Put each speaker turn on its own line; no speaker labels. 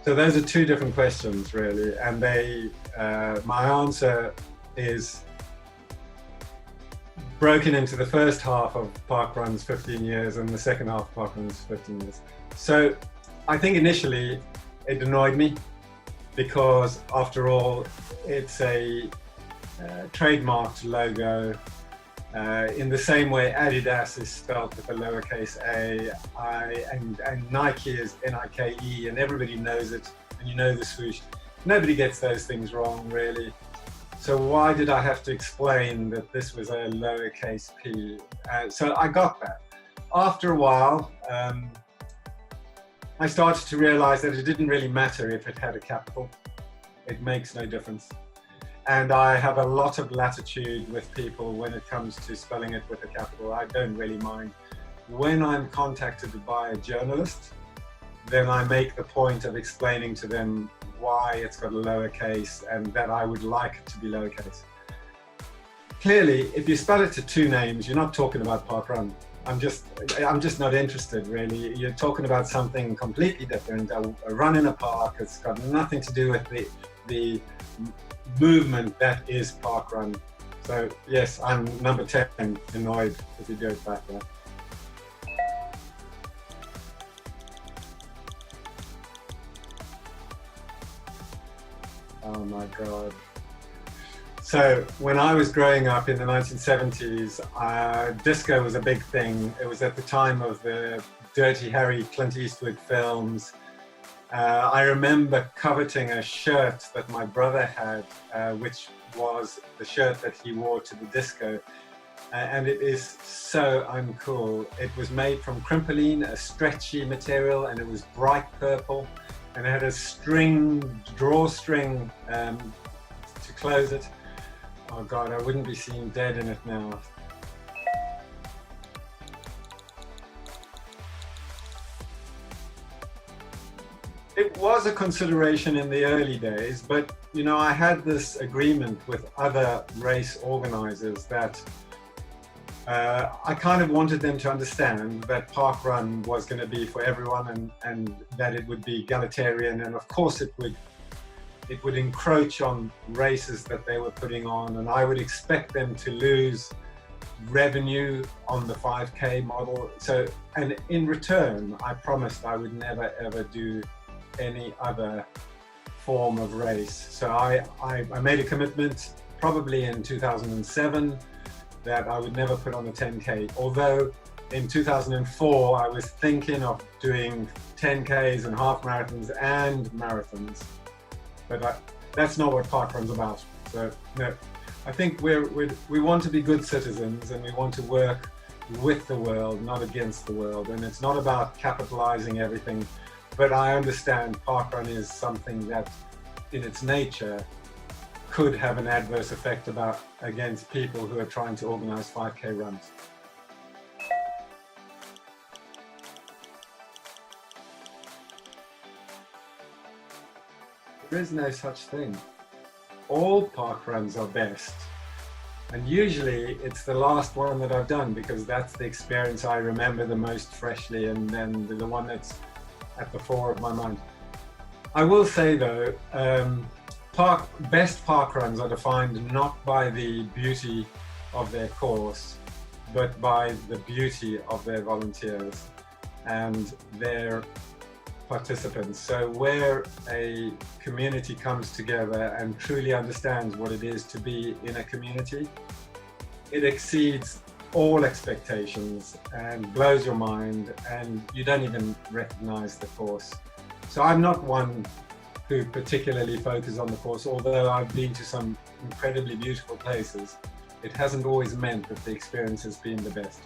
So those are two different questions, really, and my answer is broken into the first half of parkruns 15 years and the second half of parkruns 15 years. So I think initially it annoyed me because, after all, it's a trademarked logo. In the same way Adidas is spelled with a lowercase a, and Nike is Nike, and everybody knows it, and you know the swoosh. Nobody gets those things wrong, really. So why did I have to explain that this was a lowercase p? So I got that. After a while, I started to realize that it didn't really matter if it had a capital. It makes no difference. And I have a lot of latitude with people when it comes to spelling it with a capital. I don't really mind. When I'm contacted by a journalist, then I make the point of explaining to them why it's got a lowercase and that I would like it to be lowercase. Clearly, if you spell it to two names, you're not talking about parkrun. I'm just not interested, really. You're talking about something completely different. A run in a park. It's got nothing to do with the movement that is parkrun. So yes, I'm number 10 annoyed if you go back there. Oh my God. So when I was growing up in the 1970s, disco was a big thing. It was at the time of the Dirty Harry Clint Eastwood films. I remember coveting a shirt that my brother had, which was the shirt that he wore to the disco. And it is so uncool. It was made from crimpolene, a stretchy material, and it was bright purple. And it had a drawstring to close it. Oh God, I wouldn't be seen dead in it now. It was a consideration in the early days, but you know, I had this agreement with other race organizers that I kind of wanted them to understand that parkrun was going to be for everyone, and that it would be egalitarian, and of course it would encroach on races that they were putting on, and I would expect them to lose revenue on the 5K model. So, and in return, I promised I would never ever do any other form of race. So I made a commitment probably in 2007 that I would never put on a 10K, although in 2004 I was thinking of doing 10Ks and half marathons and marathons, but that's not what parkrun's about. So no, I think we want to be good citizens, and we want to work with the world, not against the world, and it's not about capitalizing everything. But I understand parkrun is something that, in its nature, could have an adverse effect against people who are trying to organize 5K runs. There is no such thing. All parkruns are best. And usually it's the last one that I've done, because that's the experience I remember the most freshly, and then the one that's at the fore of my mind. I will say though, best parkruns are defined not by the beauty of their course, but by the beauty of their volunteers and their participants. So where a community comes together and truly understands what it is to be in a community, it exceeds all expectations and blows your mind, and you don't even recognize the course. So I'm not one who particularly focuses on the course, although I've been to some incredibly beautiful places. It hasn't always meant that the experience has been the best.